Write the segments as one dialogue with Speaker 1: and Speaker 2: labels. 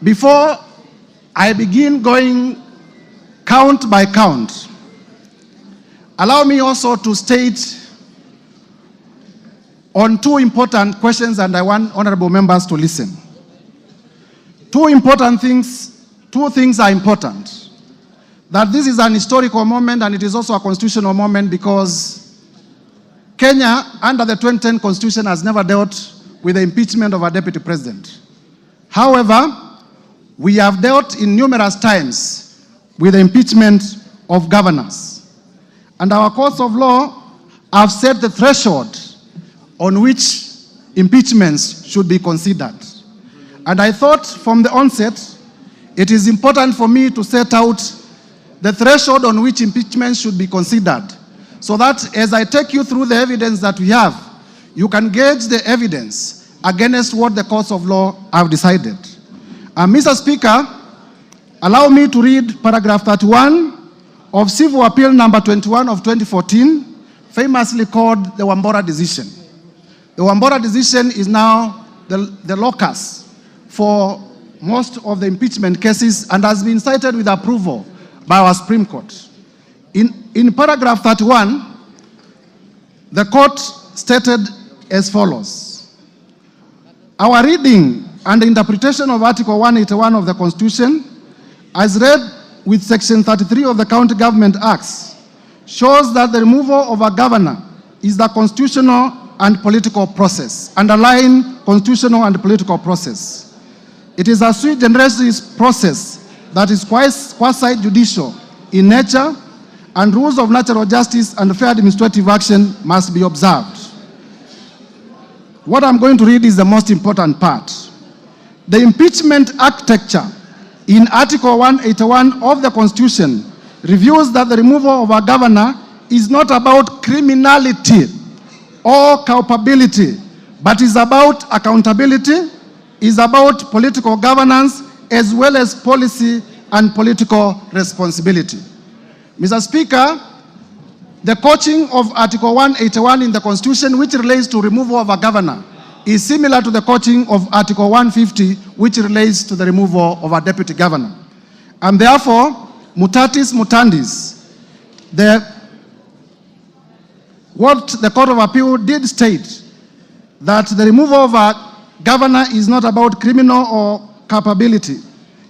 Speaker 1: Before I begin going count by count, allow me also to state on two important questions, and I want honorable members to listen. Two things are important. That this is an historical moment and it is also a constitutional moment because Kenya, under the 2010 Constitution, has never dealt with the impeachment of a deputy president. However, we have dealt in numerous times with the impeachment of governors. And our courts of law have set the threshold on which impeachments should be considered. And I thought from the onset, it is important for me to set out the threshold on which impeachment should be considered, so that as I take you through the evidence that we have, you can gauge the evidence against what the courts of law have decided. Mr. Speaker, allow me to read paragraph 31 of Civil Appeal number 21 of 2014, famously called the Wambora decision. The Wambora decision is now the locus for most of the impeachment cases and has been cited with approval by our Supreme Court. In paragraph 31, the court stated as follows: our reading and interpretation of Article 181 of the Constitution, as read with Section 33 of the County Government Acts, shows that the removal of a governor is the constitutional and political process, underlying constitutional and political process. It is a sui generis process that is quasi-judicial in nature, and rules of natural justice and fair administrative action must be observed. What I'm going to read is the most important part. The impeachment architecture in Article 181 of the Constitution reveals that the removal of a governor is not about criminality or culpability, but is about accountability, is about political governance, as well as policy and political responsibility. Mr. Speaker, the coaching of Article 181 in the Constitution, which relates to removal of a governor, is similar to the coaching of Article 150, which relates to the removal of a deputy governor. And therefore, mutatis mutandis, what the Court of Appeal did state, that the removal of a governor is not about criminal or culpability.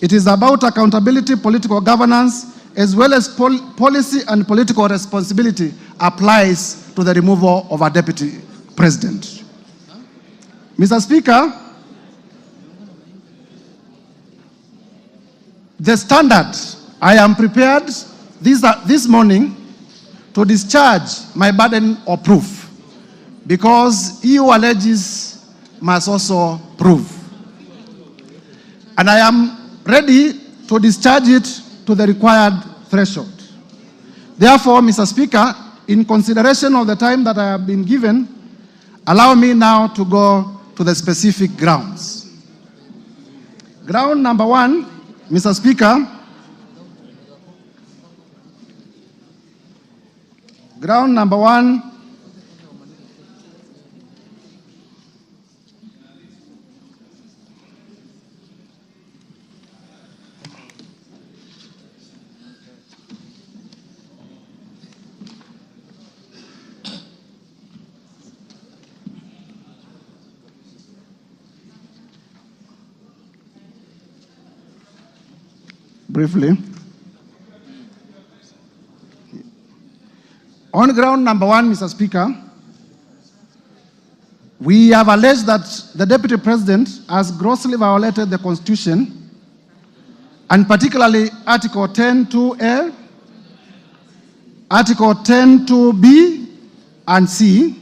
Speaker 1: It is about accountability, political governance, as well as policy and political responsibility applies to the removal of a deputy president. Mr. Speaker, the standard, I am prepared this morning to discharge my burden of proof, because he who alleges must also prove. And I am ready to discharge it to the required threshold. Therefore, Mr. Speaker, in consideration of the time that I have been given, allow me now to go to the specific grounds. Ground number one, Mr. Speaker, ground number one, briefly. On ground number one, Mr. Speaker, we have alleged that the Deputy President has grossly violated the Constitution, and particularly Article 10(2)(a), Article 10(2)(b) and C,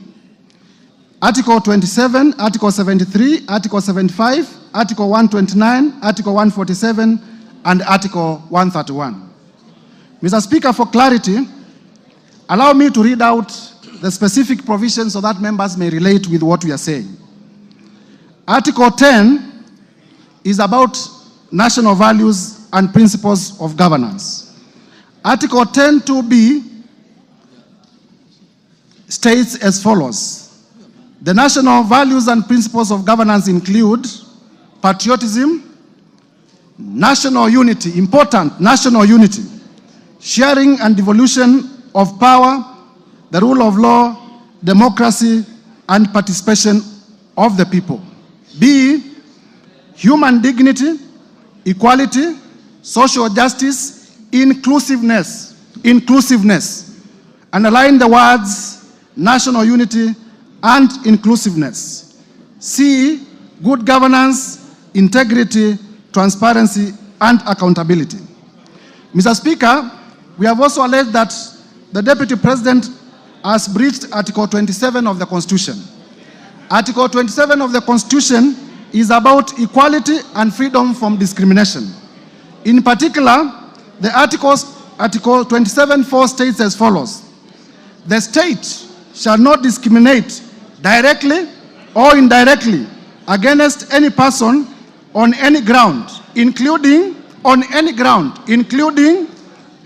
Speaker 1: Article 27, Article 73, Article 75, Article 129, Article 147, and Article 131. Mr. Speaker, for clarity, allow me to read out the specific provisions so that members may relate with what we are saying. Article 10 is about national values and principles of governance. Article 10(2)(b) states as follows: the national values and principles of governance include patriotism, national unity, important national unity, sharing and devolution of power, the rule of law, democracy, and participation of the people. B, human dignity, equality, social justice, inclusiveness. Underline the words national unity and inclusiveness. C, good governance, integrity, transparency, and accountability. Mr. Speaker, we have also alleged that the Deputy President has breached Article 27 of the Constitution. Article 27 of the Constitution is about equality and freedom from discrimination. In particular, the Article 27(4) states as follows: the state shall not discriminate directly or indirectly against any person on any ground, including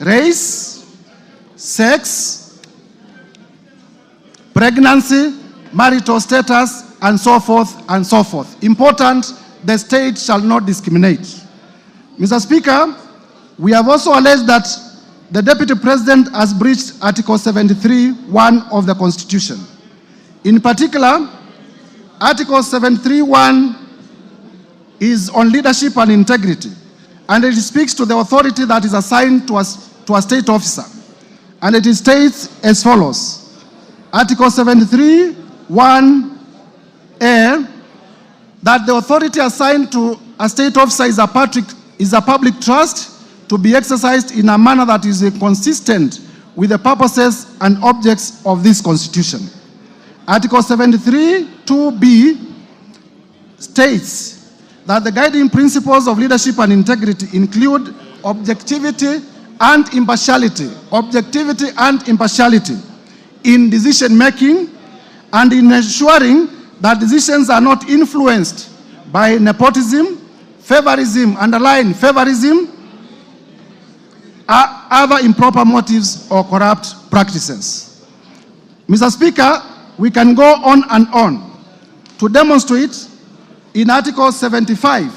Speaker 1: race, sex, pregnancy, marital status, and so forth and so forth. Important, the state shall not discriminate. Mr. Speaker, we have also alleged that the Deputy President has breached Article 73(1) of the Constitution. In particular, Article 73(1) is on leadership and integrity, and it speaks to the authority that is assigned to a state officer. And it states as follows: Article 73(1)(a), that the authority assigned to a state officer is a public trust to be exercised in a manner that is consistent with the purposes and objects of this Constitution. Article 73(2)(b) states that the guiding principles of leadership and integrity include objectivity and impartiality in decision making, and in ensuring that decisions are not influenced by nepotism, favorism, underline favorism, other improper motives or corrupt practices. Mr. Speaker, we can go on and on to demonstrate in Article 75,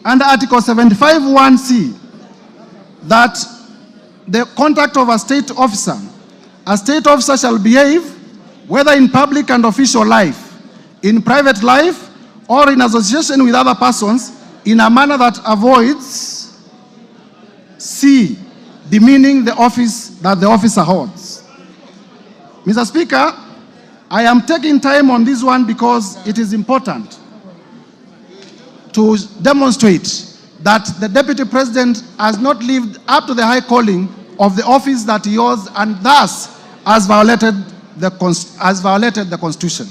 Speaker 1: under Article 75(1)(c), that the conduct of a state officer shall behave, whether in public and official life, in private life, or in association with other persons, in a manner that avoids C, demeaning the office that the officer holds. Mr. Speaker, I am taking time on this one because it is important to demonstrate that the Deputy President has not lived up to the high calling of the office that he holds, and thus has violated the Constitution.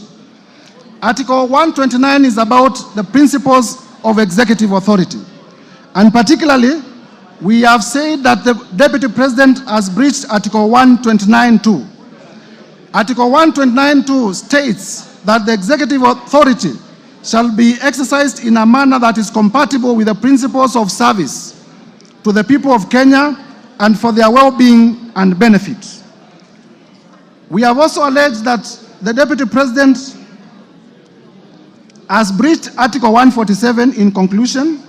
Speaker 1: Article 129 is about the principles of executive authority, and particularly we have said that the Deputy President has breached Article 129(2). Article 129(2) states that the executive authority shall be exercised in a manner that is compatible with the principles of service to the people of Kenya and for their well-being and benefit. We have also alleged that the Deputy President has breached Article 147 in conclusion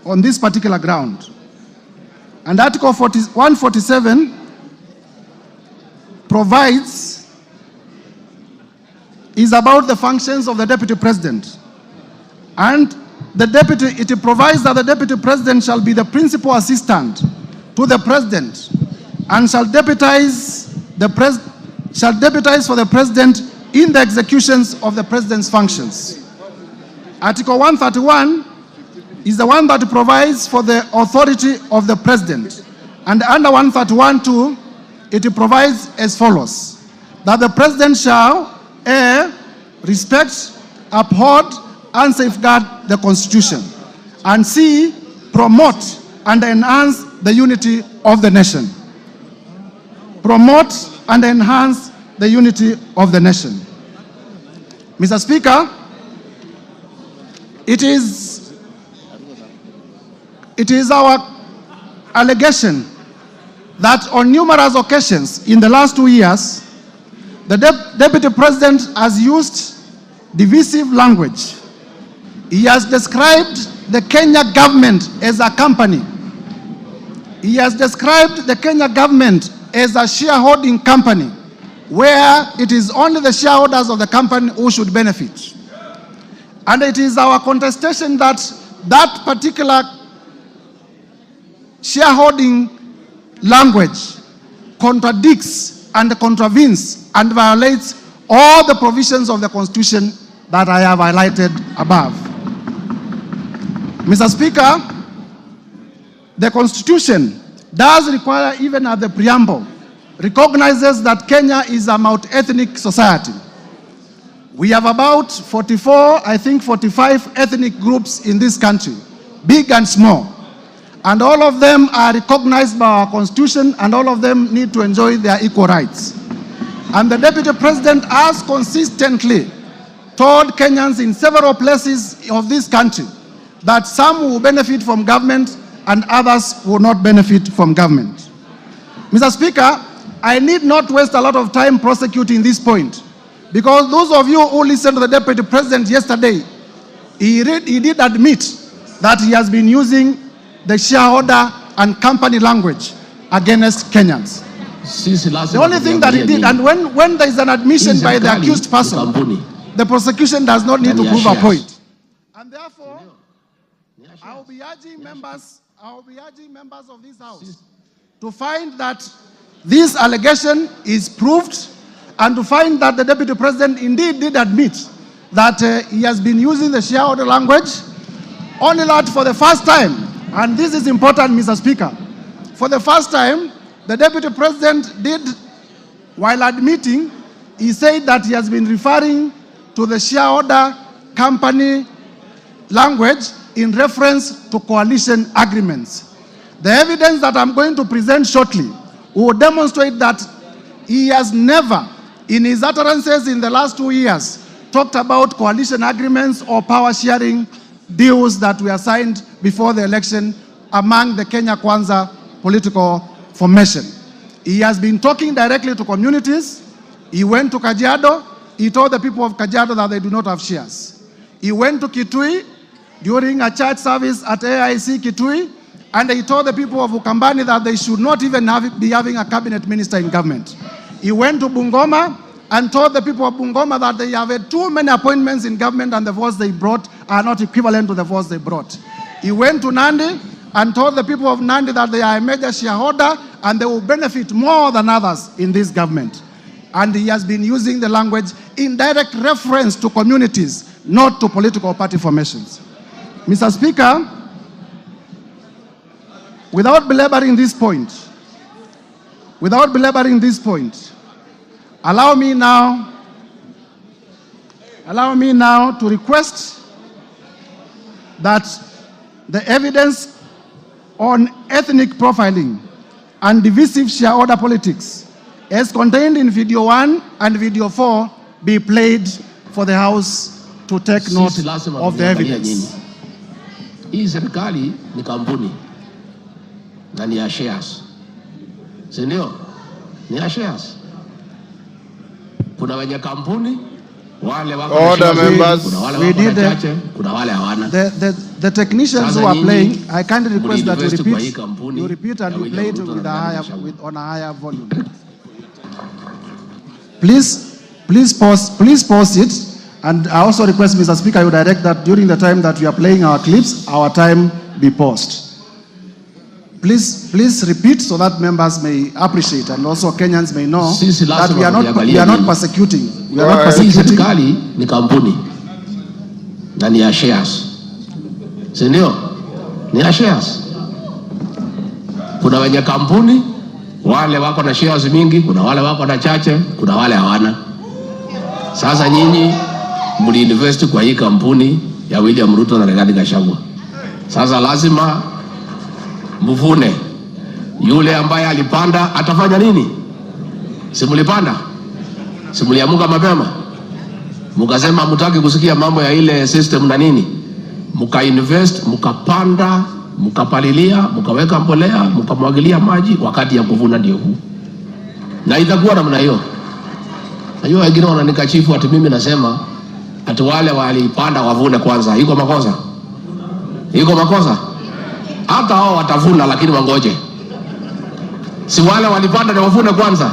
Speaker 1: on this particular ground. And Article 147 is about the functions of the Deputy President. And it provides that the Deputy President shall be the principal assistant to the President and shall deputize for the President in the executions of the President's functions. Article 131 is the one that provides for the authority of the President. And under 131(2), it provides as follows: that the President shall A, respect, uphold, and safeguard the Constitution, and C, promote and enhance the unity of the nation. Promote and enhance the unity of the nation. Mr. Speaker, it is our allegation that on numerous occasions in the last 2 years, the Deputy President has used divisive language He has described the Kenya government as a company. He has described the Kenya government as a shareholding company, where it is only the shareholders of the company who should benefit. And it is our contestation that that particular shareholding language contradicts and contravenes and violates all the provisions of the Constitution that I have highlighted above. Mr. Speaker, the Constitution does require, even at the preamble, recognizes that Kenya is a multi-ethnic society. We have about 45 ethnic groups in this country, big and small. And all of them are recognized by our Constitution, and all of them need to enjoy their equal rights. And the Deputy President has consistently told Kenyans in several places of this country that some will benefit from government and others will not benefit from government. Mr. Speaker, I need not waste a lot of time prosecuting this point, because those of you who listened to the Deputy President yesterday, he did admit that he has been using the shareholder and company language against Kenyans. The only thing that he did, and when there is an admission by the accused person, the prosecution does not need to prove a point. And therefore, I will be urging members of this House to find that this allegation is proved, and to find that the Deputy President indeed did admit that he has been using the shareholder language. Only that for the first time, and this is important, Mr. Speaker, for the first time, the Deputy President did, while admitting, he said that he has been referring to the shareholder company language in reference to coalition agreements. The evidence that I'm going to present shortly will demonstrate that he has never, in his utterances in the last 2 years, talked about coalition agreements or power sharing deals that were signed before the election among the Kenya Kwanza political formation. He has been talking directly to communities. He went to Kajiado. He told the people of Kajiado that they do not have shares. He went to Kitui during a church service at AIC Kitui, and he told the people of Ukambani that they should not even be having a cabinet minister in government. He went to Bungoma and told the people of Bungoma that they have had too many appointments in government and the votes they brought are not equivalent to the votes they brought. He went to Nandi and told the people of Nandi that they are a major shareholder and they will benefit more than others in this government. And he has been using the language in direct reference to communities, not to political party formations. Mr. Speaker, without belaboring this point, allow me now to request that the evidence on ethnic profiling and divisive shareholder politics as contained in video 1 and video 4 be played for the House to take note of the evidence.
Speaker 2: Hii serikali ni kampuni na ni ya shares. Si ndio? Ni ya shares. Kuna wenye kampuni, wale wako
Speaker 3: order members,
Speaker 2: kuna wale wako chache, kuna wale hawana.
Speaker 1: The technicians who are playing, I kindly request that you repeat and you play it with on a higher volume. Please pause it. And I also request, Mr. Speaker, you direct that during the time that we are playing our clips, our time be paused. Please repeat so that members may appreciate and also Kenyans may know that we are not persecuting. We are not persecuting.
Speaker 2: Serikali ni kampuni na ni ya shares. Si ndio? Ni ya shares. Kuna wenye kampuni, wale wako na shares mingi, kuna wale wako na chache, kuna wale hawana. Sasa nyinyi mliinvest kwa hii kampuni ya William Ruto na Rigathi Gachagua. Sasa lazima mvune. Yule ambaye alipanda atafanya nini? Si mlipanda? Si mliamuka mapema? Mukasema mutaki kusikia mambo ya ile system na nini? Muka-invest, mukapanda, mukapalilia, mukaweka mbolea, mukamwagilia maji, wakati ya kuvuna ndio huu. Na itakuwa namna hiyo. Na hiyo wengine wananikachifu ati mimi nasema ati wale walipanda wavune kwanza. Iko makosa? Iko makosa? Hata hao watavuna, lakini wangoje. Si wale walipanda na wavune kwanza.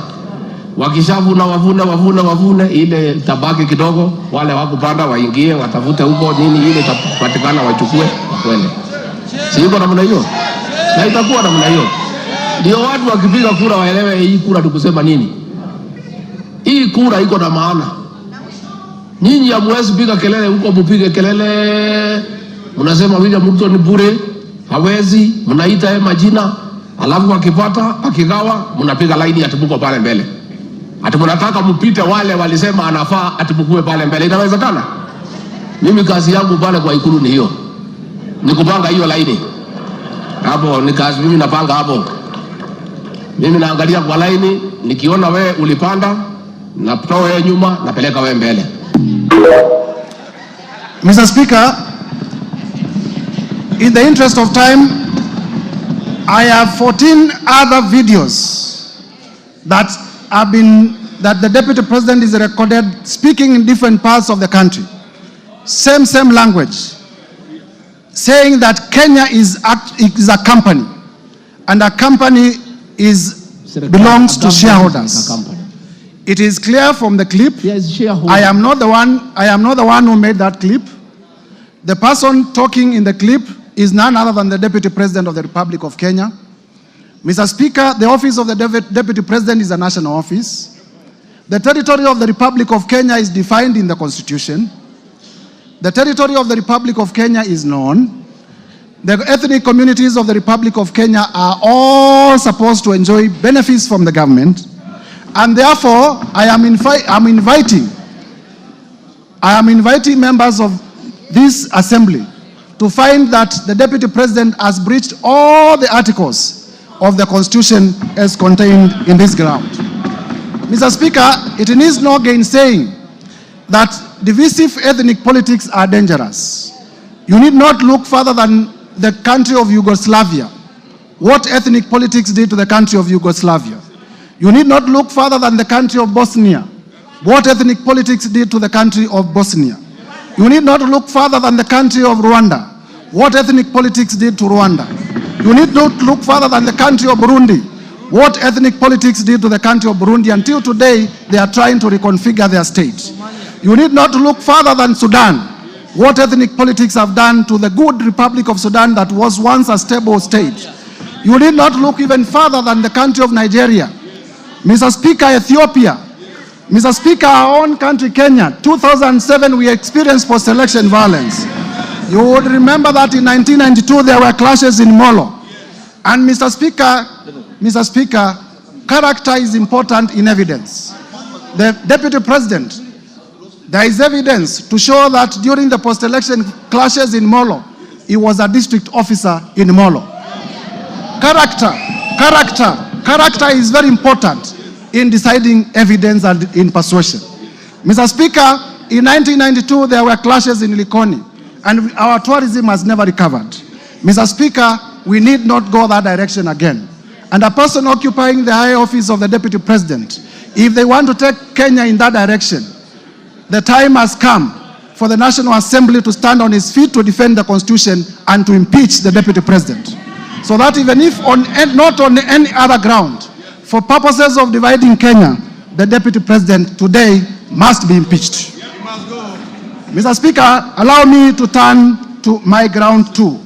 Speaker 2: Wakishavuna wavune, ile tabaki kidogo, wale wakupanda waingie watafute huko nini, ile itapatikana wachukue wakwende. Si iko namna hiyo? Na itakuwa namna hiyo. Ndio watu wakipiga kura waelewe hii kura tukusema nini. Hii kura iko na maana. Nyinyi hamwezi piga kelele huko, mpige kelele. Mnasema William Ruto ni bure, hawezi, mnaita yeye majina, alafu akipata, akigawa, mnapiga laini atibuko pale mbele. Ati mnataka mpite wale walisema anafaa atibukue pale mbele. Inawezekana? Mimi kazi yangu pale kwa Ikulu ni hiyo. Ni kupanga hiyo laini. Hapo ni kazi mimi napanga hapo. Mimi naangalia kwa laini, nikiona wewe ulipanda, natoa wewe nyuma, napeleka wewe mbele.
Speaker 1: Mr. Speaker, in the interest of time, I have 14 other videos that the Deputy President is recorded speaking in different parts of the country. Same language. Saying that Kenya is a company, and a company belongs to shareholders. It is clear from the clip. I am not the one who made that clip. The person talking in the clip is none other than the Deputy President of the Republic of Kenya. Mr. Speaker, the office of the Deputy President is a national office. The territory of the Republic of Kenya is defined in the Constitution. The territory of the Republic of Kenya is known. The ethnic communities of the Republic of Kenya are all supposed to enjoy benefits from the government. And therefore, I am inviting members of this assembly to find that the Deputy President has breached all the articles of the Constitution as contained in this ground. Mr. Speaker, it needs no gainsaying that divisive ethnic politics are dangerous. You need not look further than the country of Yugoslavia. What ethnic politics did to the country of Yugoslavia. You need not look further than the country of Bosnia. What ethnic politics did to the country of Bosnia. You need not look further than the country of Rwanda. What ethnic politics did to Rwanda. You need not look further than the country of Burundi. What ethnic politics did to the country of Burundi. Until today, they are trying to reconfigure their state. You need not look further than Sudan. What ethnic politics have done to the good Republic of Sudan that was once a stable state. You need not look even further than the country of Nigeria. Mr. Speaker, Ethiopia. Mr. Speaker, our own country, Kenya, 2007, we experienced post-election violence. You would remember that in 1992, there were clashes in Molo. And Mr. Speaker, character is important in evidence. The Deputy President, there is evidence to show that during the post-election clashes in Molo, he was a district officer in Molo. Character is very important in deciding evidence and in persuasion. Mr. Speaker, in 1992, there were clashes in Likoni, and our tourism has never recovered. Mr. Speaker, we need not go that direction again. And a person occupying the high office of the Deputy President, if they want to take Kenya in that direction, the time has come for the National Assembly to stand on its feet to defend the Constitution and to impeach the Deputy President. So that even if not on any other ground, for purposes of dividing Kenya, the Deputy President today must be impeached. Mr. Speaker, allow me to turn to my ground too.